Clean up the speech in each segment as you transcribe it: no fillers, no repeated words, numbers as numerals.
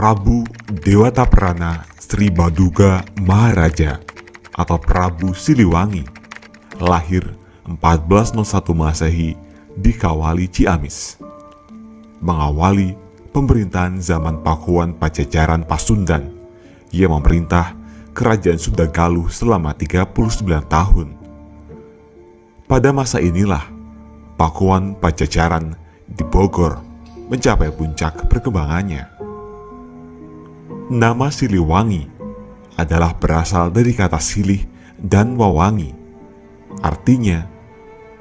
Prabu Dewataprana Sri Baduga Maharaja atau Prabu Siliwangi lahir 1401 Masehi di Kawali Ciamis, mengawali pemerintahan zaman Pakuan Pajajaran Pasundan yang memerintah Kerajaan Sunda Galuh selama 39 tahun. Pada masa inilah Pakuan Pajajaran di Bogor mencapai puncak perkembangannya. Nama Siliwangi adalah berasal dari kata silih dan wawangi, artinya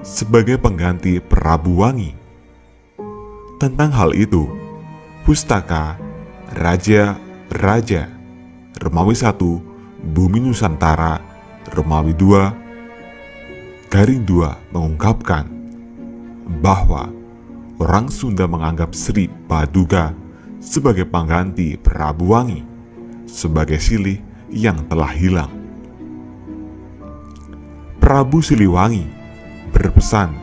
sebagai pengganti Prabu Wangi. Tentang hal itu, Pustaka Raja Romawi I Bumi Nusantara Romawi II Garing 2 mengungkapkan bahwa orang Sunda menganggap Sri Baduga sebagai pengganti Prabu Wangi, sebagai silih yang telah hilang. Prabu Siliwangi berpesan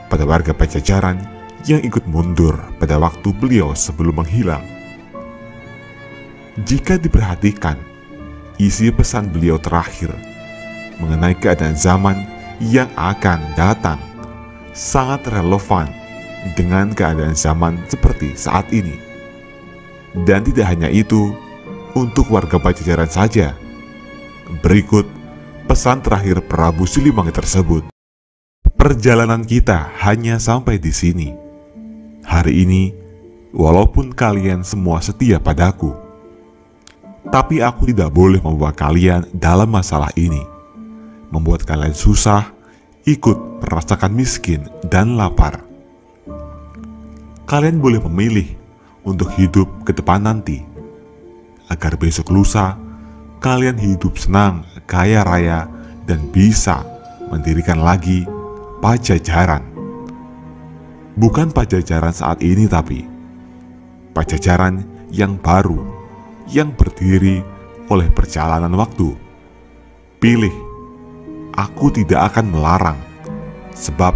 pada warga Pajajaran yang ikut mundur pada waktu beliau sebelum menghilang. Jika diperhatikan, isi pesan beliau terakhir mengenai keadaan zaman yang akan datang sangat relevan dengan keadaan zaman seperti saat ini. Dan tidak hanya itu, untuk warga Pajajaran saja. Berikut pesan terakhir Prabu Siliwangi tersebut. Perjalanan kita hanya sampai di sini. Hari ini, walaupun kalian semua setia padaku, tapi aku tidak boleh membawa kalian dalam masalah ini, membuat kalian susah, ikut merasakan miskin dan lapar. Kalian boleh memilih untuk hidup ke depan nanti, agar besok lusa kalian hidup senang, kaya raya, dan bisa mendirikan lagi Pajajaran. Bukan Pajajaran saat ini, tapi Pajajaran yang baru, yang berdiri oleh perjalanan waktu. Pilih, aku tidak akan melarang, sebab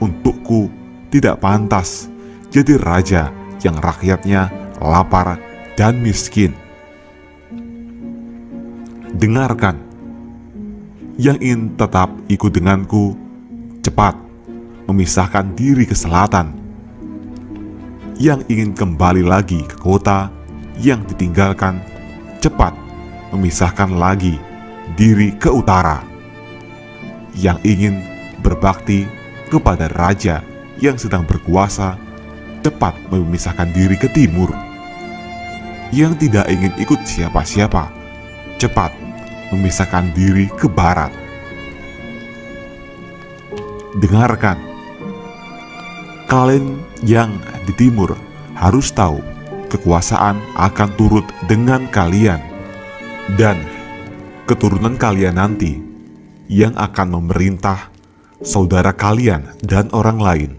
untukku tidak pantas jadi raja yang rakyatnya lapar dan miskin. Dengarkan, yang ingin tetap ikut denganku, cepat memisahkan diri ke selatan. Yang ingin kembali lagi ke kota yang ditinggalkan, cepat memisahkan lagi diri ke utara. Yang ingin berbakti kepada raja yang sedang berkuasa, cepat memisahkan diri ke timur. Yang tidak ingin ikut siapa-siapa, cepat memisahkan diri ke barat. Dengarkan, kalian yang di timur harus tahu kekuasaan akan turut dengan kalian dan keturunan kalian nanti yang akan memerintah saudara kalian dan orang lain.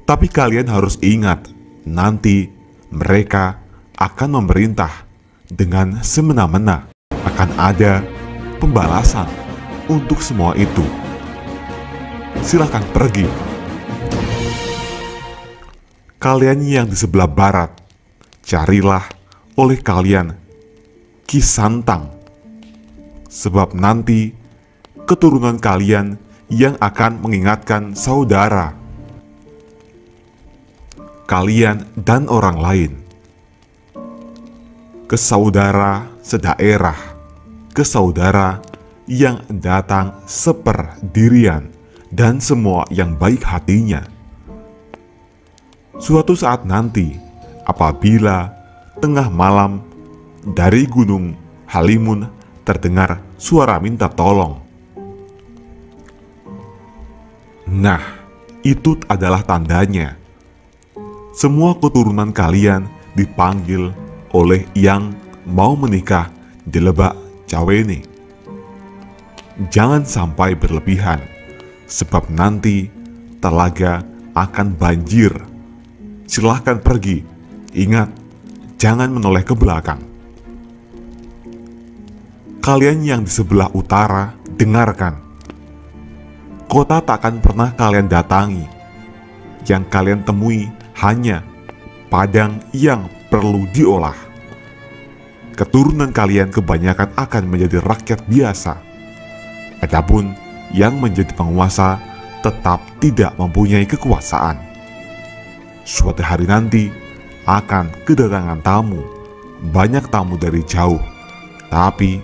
Tapi kalian harus ingat, nanti mereka akan memerintah dengan semena-mena. Akan ada pembalasan untuk semua itu. Silakan pergi. Kalian yang di sebelah barat, carilah oleh kalian Ki Santang, sebab nanti keturunan kalian yang akan mengingatkan saudara kalian dan orang lain, ke saudara sedaerah, ke saudara yang datang seperdirian, dan semua yang baik hatinya. Suatu saat nanti, apabila tengah malam dari Gunung Halimun terdengar suara minta tolong, nah, itu adalah tandanya semua keturunan kalian dipanggil oleh yang mau menikah di Lebak Cawene. Jangan sampai berlebihan, sebab nanti telaga akan banjir. Silahkan pergi. Ingat, jangan menoleh ke belakang. Kalian yang di sebelah utara, dengarkan. Kota tak akan pernah kalian datangi. Yang kalian temui hanya padang yang perlu diolah. keturunan kalian kebanyakan akan menjadi rakyat biasa. Adapun yang menjadi penguasa tetap tidak mempunyai kekuasaan. Suatu hari nanti akan kedatangan tamu, banyak tamu dari jauh, tapi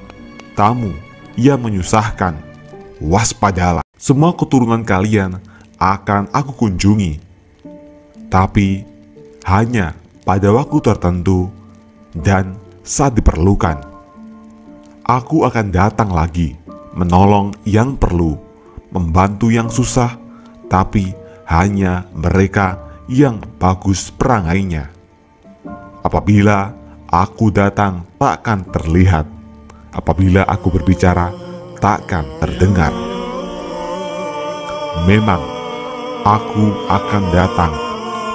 tamu yang menyusahkan. Waspadalah, semua keturunan kalian akan aku kunjungi, tapi hanya pada waktu tertentu dan saat diperlukan. Aku akan datang lagi, menolong yang perlu, membantu yang susah, tapi hanya mereka yang bagus perangainya. Apabila aku datang takkan terlihat, apabila aku berbicara takkan terdengar. Memang aku akan datang,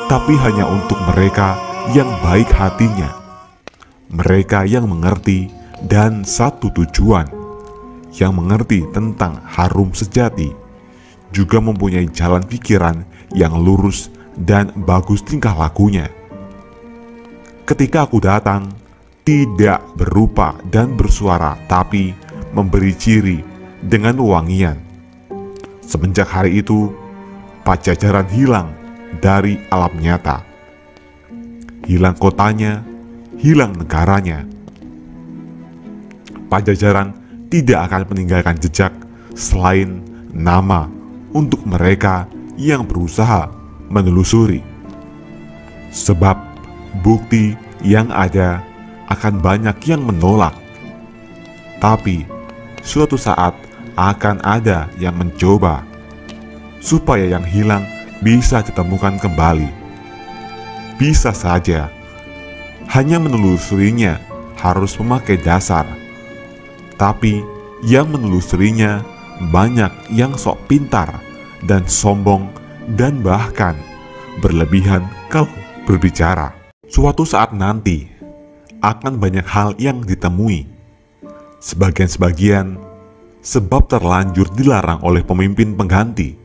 tapi hanya untuk mereka yang baik hatinya, mereka yang mengerti dan satu tujuan, yang mengerti tentang harum sejati, juga mempunyai jalan pikiran yang lurus dan bagus tingkah lakunya. Ketika aku datang, tidak berupa dan bersuara, tapi memberi ciri dengan wewangian. Semenjak hari itu, Pajajaran hilang dari alam nyata. Hilang kotanya, hilang negaranya. Pajajaran tidak akan meninggalkan jejak selain nama untuk mereka yang berusaha menelusuri. Sebab bukti yang ada akan banyak yang menolak. Tapi suatu saat akan ada yang mencoba supaya yang hilang bisa ditemukan kembali. Bisa saja, hanya menelusurinya harus memakai dasar. Tapi yang menelusurinya banyak yang sok pintar dan sombong dan bahkan berlebihan kalau berbicara. Suatu saat nanti akan banyak hal yang ditemui. Sebagian-sebagian sebab terlanjur dilarang oleh pemimpin pengganti.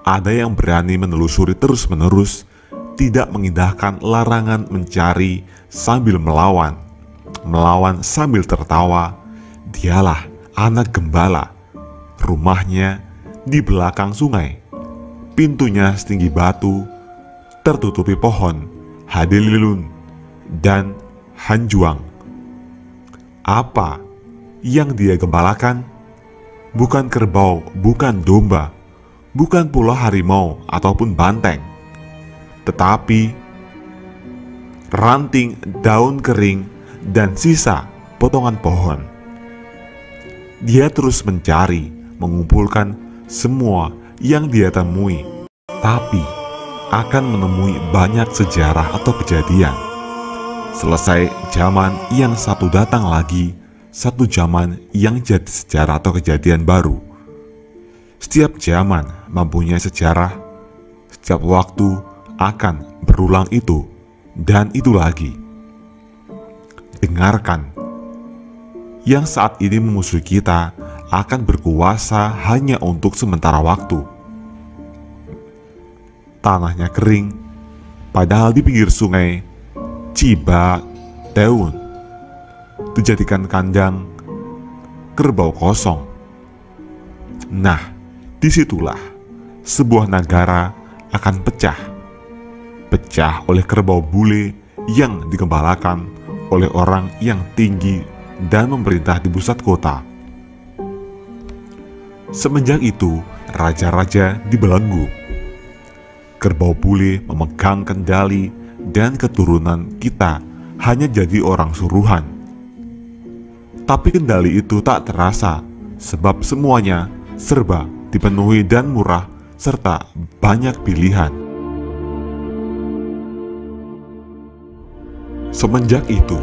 Ada yang berani menelusuri terus-menerus, tidak mengindahkan larangan mencari sambil melawan, melawan sambil tertawa. Dialah anak gembala. Rumahnya di belakang sungai. Pintunya setinggi batu, tertutupi pohon, hadelilun, dan hanjuang. Apa yang dia gembalakan? Bukan kerbau, bukan domba, bukan pula harimau ataupun banteng, tetapi ranting daun kering dan sisa potongan pohon. Dia terus mencari, mengumpulkan semua yang dia temui, tapi akan menemui banyak sejarah atau kejadian. Selesai zaman yang satu datang lagi, satu zaman yang jadi sejarah atau kejadian baru. Setiap zaman mempunyai sejarah, setiap waktu akan berulang itu dan itu lagi. Dengarkan, yang saat ini memusuhi kita akan berkuasa hanya untuk sementara waktu. Tanahnya kering, padahal di pinggir sungai Ciba Teun dijadikan kandang kerbau kosong. Nah, disitulah sebuah negara akan pecah. Pecah oleh kerbau bule yang digembalakan oleh orang yang tinggi dan memerintah di pusat kota. Semenjak itu, raja-raja dibelenggu. Kerbau bule memegang kendali dan keturunan kita hanya jadi orang suruhan. Tapi kendali itu tak terasa sebab semuanya serba dipenuhi dan murah serta banyak pilihan. Semenjak itu,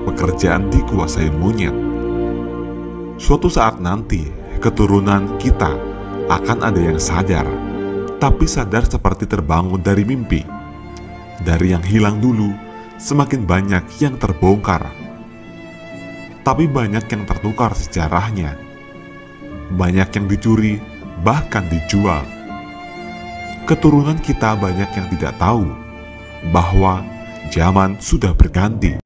pekerjaan dikuasai monyet. Suatu saat nanti, keturunan kita akan ada yang sadar, tapi sadar seperti terbangun dari mimpi. Dari yang hilang dulu, semakin banyak yang terbongkar. Tapi banyak yang tertukar sejarahnya. Banyak yang dicuri, bahkan dijual. Keturunan kita banyak yang tidak tahu bahwa zaman sudah berganti.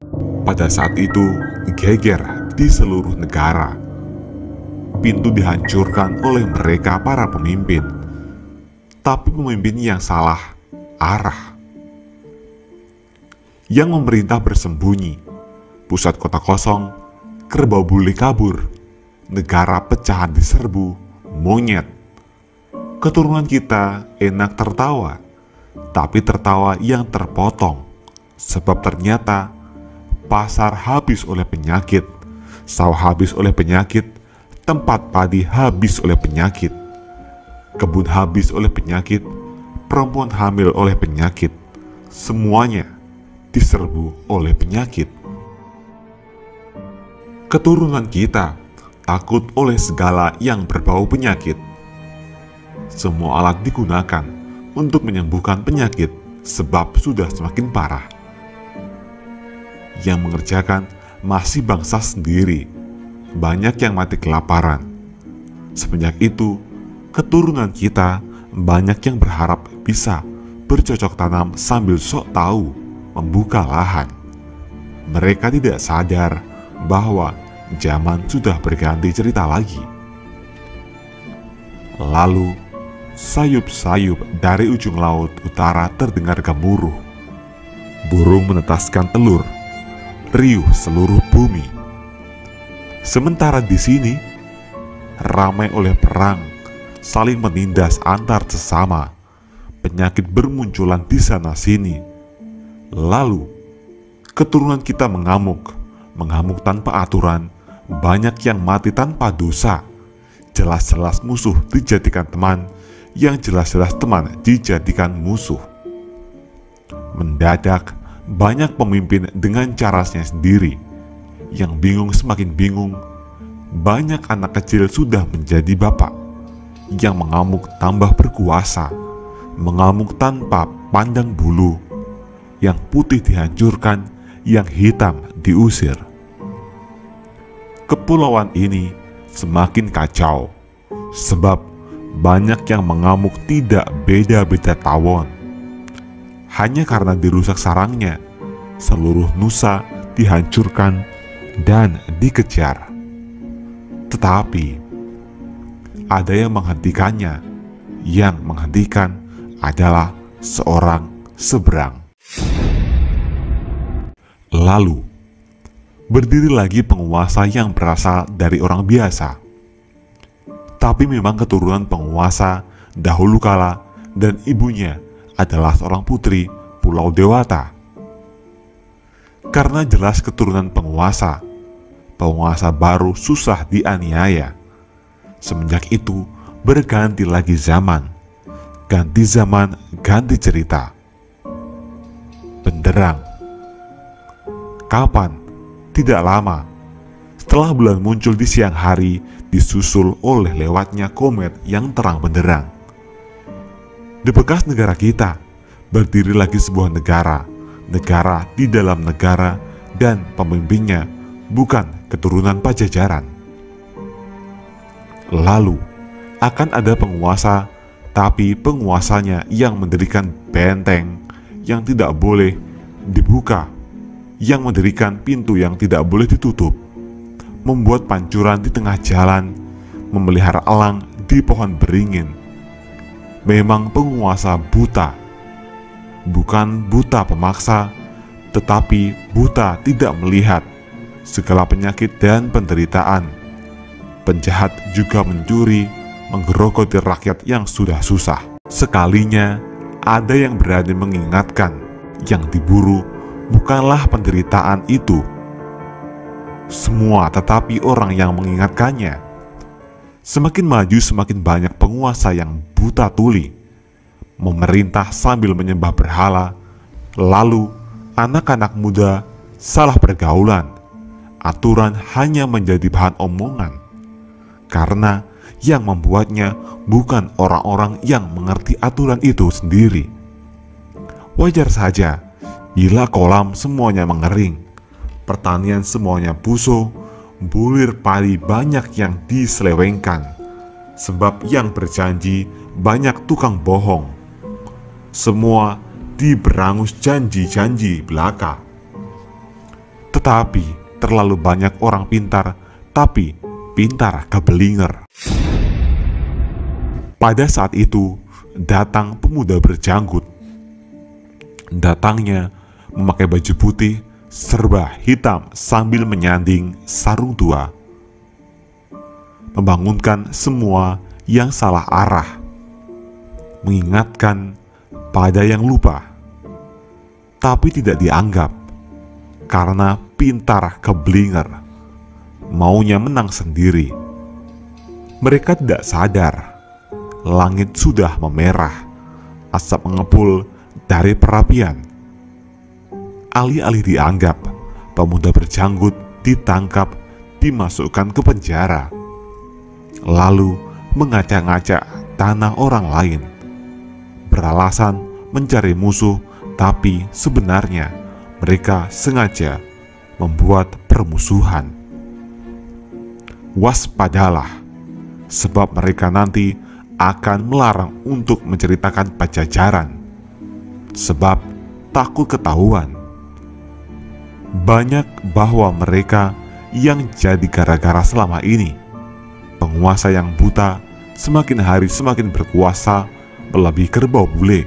Pada saat itu geger di seluruh negara. Pintu dihancurkan oleh mereka para pemimpin, tapi pemimpin yang salah arah. Yang memerintah bersembunyi, pusat kota kosong, kerbau bule kabur, negara pecahan diserbu monyet. Keturunan kita enak tertawa, tapi tertawa yang terpotong, sebab ternyata pasar habis oleh penyakit, sawah habis oleh penyakit, tempat padi habis oleh penyakit, kebun habis oleh penyakit, perempuan hamil oleh penyakit, semuanya diserbu oleh penyakit. Keturunan kita takut oleh segala yang berbau penyakit. Semua alat digunakan untuk menyembuhkan penyakit sebab sudah semakin parah. Yang mengerjakan masih bangsa sendiri, banyak yang mati kelaparan. Semenjak itu, keturunan kita banyak yang berharap bisa bercocok tanam sambil sok tahu membuka lahan. Mereka tidak sadar bahwa zaman sudah berganti cerita lagi. Lalu, sayup-sayup dari ujung laut utara terdengar gemuruh. Burung menetaskan telur, riuh seluruh bumi. Sementara di sini, ramai oleh perang, saling menindas antar sesama, penyakit bermunculan di sana-sini. Lalu, keturunan kita mengamuk tanpa aturan, banyak yang mati tanpa dosa. Jelas-jelas musuh dijadikan teman, yang jelas-jelas teman dijadikan musuh. Mendadak, banyak pemimpin dengan caranya sendiri. Yang bingung semakin bingung. Banyak anak kecil sudah menjadi bapak. Yang mengamuk tambah berkuasa, mengamuk tanpa pandang bulu. Yang putih dihancurkan, yang hitam diusir. Kepulauan ini semakin kacau, sebab banyak yang mengamuk tidak beda-beda tawon. Hanya karena dirusak sarangnya, seluruh nusa dihancurkan dan dikejar. Tetapi ada yang menghentikannya. Yang menghentikan adalah seorang seberang. Lalu berdiri lagi penguasa yang berasal dari orang biasa, tapi memang keturunan penguasa dahulu kala, dan ibunya adalah seorang putri Pulau Dewata. Karena jelas keturunan penguasa baru susah dianiaya. Semenjak itu berganti lagi zaman, ganti zaman, ganti cerita. Benderang. Kapan? Tidak lama. Setelah bulan muncul di siang hari, disusul oleh lewatnya komet yang terang benderang. Di bekas negara kita, berdiri lagi sebuah negara di dalam negara, dan pemimpinnya bukan keturunan Pajajaran. Lalu, akan ada penguasa, tapi penguasanya yang mendirikan benteng yang tidak boleh dibuka, yang mendirikan pintu yang tidak boleh ditutup, membuat pancuran di tengah jalan, memelihara elang di pohon beringin. Memang penguasa buta, bukan buta pemaksa, tetapi buta tidak melihat segala penyakit dan penderitaan. Penjahat juga mencuri, menggerogoti rakyat yang sudah susah. Sekalinya ada yang berani mengingatkan, yang diburu bukanlah penderitaan itu semua, tetapi orang yang mengingatkannya. Semakin maju semakin banyak penguasa yang buta tuli, memerintah sambil menyembah berhala. Lalu anak-anak muda salah pergaulan, aturan hanya menjadi bahan omongan, karena yang membuatnya bukan orang-orang yang mengerti aturan itu sendiri. Wajar saja bila kolam semuanya mengering, pertanian semuanya busuk, bulir padi banyak yang diselewengkan, sebab yang berjanji banyak tukang bohong. Semua diberangus janji-janji belaka. Tetapi terlalu banyak orang pintar, tapi pintar kebelinger. Pada saat itu datang pemuda berjanggut. Datangnya memakai baju putih serba hitam sambil menyanding sarung tua, membangunkan semua yang salah arah, mengingatkan pada yang lupa, tapi tidak dianggap karena pintar keblinger, maunya menang sendiri. Mereka tidak sadar langit sudah memerah, asap mengepul dari perapian. Alih-alih dianggap, pemuda berjanggut ditangkap, dimasukkan ke penjara, lalu mengacak-ngacak tanah orang lain, beralasan mencari musuh, tapi sebenarnya mereka sengaja membuat permusuhan. Waspadalah, sebab mereka nanti akan melarang untuk menceritakan Pajajaran, sebab takut ketahuan. Banyak bahwa mereka yang jadi gara-gara selama ini. Penguasa yang buta semakin hari semakin berkuasa melebihi kerbau bule.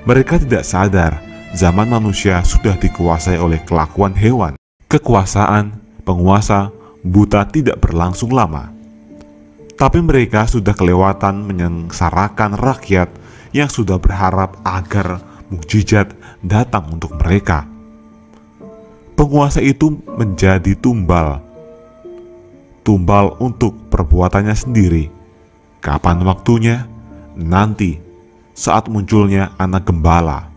Mereka tidak sadar zaman manusia sudah dikuasai oleh kelakuan hewan. Kekuasaan penguasa buta tidak berlangsung lama, tapi mereka sudah kelewatan menyengsarakan rakyat yang sudah berharap agar mukjizat datang untuk mereka. Penguasa itu menjadi tumbal untuk perbuatannya sendiri. Kapan waktunya? Nanti, saat munculnya anak gembala.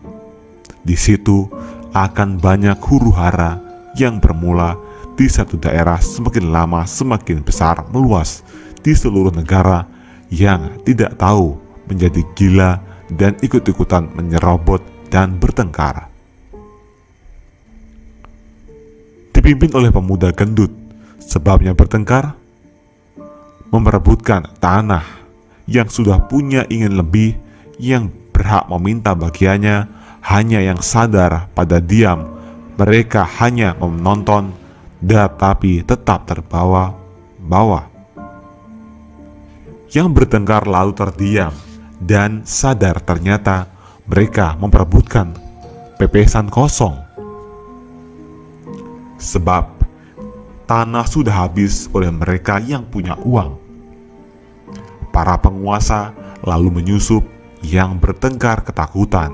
Di situ akan banyak huru-hara yang bermula di satu daerah, semakin lama semakin besar meluas di seluruh negara, yang tidak tahu menjadi gila dan ikut-ikutan menyerobot dan bertengkar. Dipimpin oleh pemuda gendut, sebabnya bertengkar, memperebutkan tanah yang sudah punya ingin lebih, yang berhak meminta bagiannya, hanya yang sadar pada diam. Mereka hanya menonton, tetapi tetap terbawa-bawa. Yang bertengkar lalu terdiam dan sadar ternyata mereka memperebutkan pepesan kosong. Sebab tanah sudah habis oleh mereka yang punya uang. Para penguasa lalu menyusup, yang bertengkar ketakutan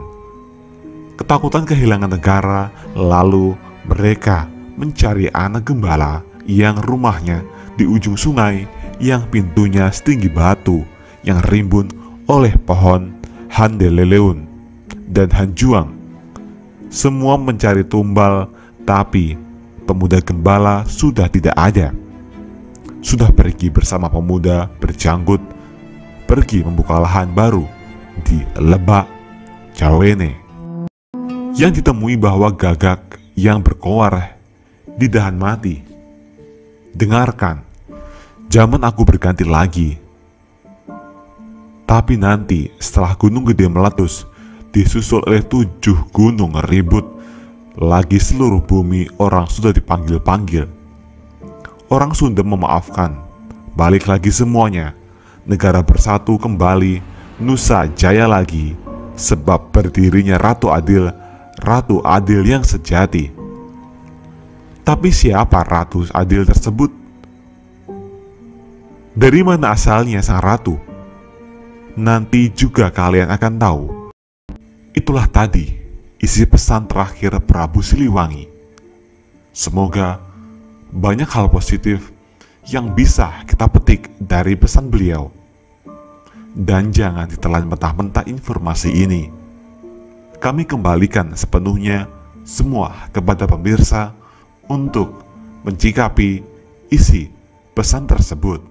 kehilangan negara. Lalu mereka mencari anak gembala yang rumahnya di ujung sungai, yang pintunya setinggi batu, yang rimbun oleh pohon handeleleun dan hanjuang. Semua mencari tumbal, tapi pemuda gembala sudah tidak ada. Sudah pergi bersama pemuda berjanggut, pergi membuka lahan baru di Lebak Cawene, yang ditemui bahwa gagak yang berkoar di dahan mati. Dengarkan, zaman aku berganti lagi. Tapi nanti setelah gunung gede meletus, disusul oleh 7 gunung ribut lagi, seluruh bumi orang sudah dipanggil-panggil. Orang Sunda memaafkan, balik lagi semuanya. Negara bersatu kembali, Nusa Jaya lagi, sebab berdirinya Ratu Adil yang sejati. Tapi siapa Ratu Adil tersebut? Dari mana asalnya sang ratu? Nanti juga kalian akan tahu. Itulah tadi isi pesan terakhir Prabu Siliwangi. Semoga banyak hal positif yang bisa kita petik dari pesan beliau. Dan jangan ditelan mentah-mentah informasi ini. Kami kembalikan sepenuhnya semua kepada pemirsa untuk mencikapi isi pesan tersebut.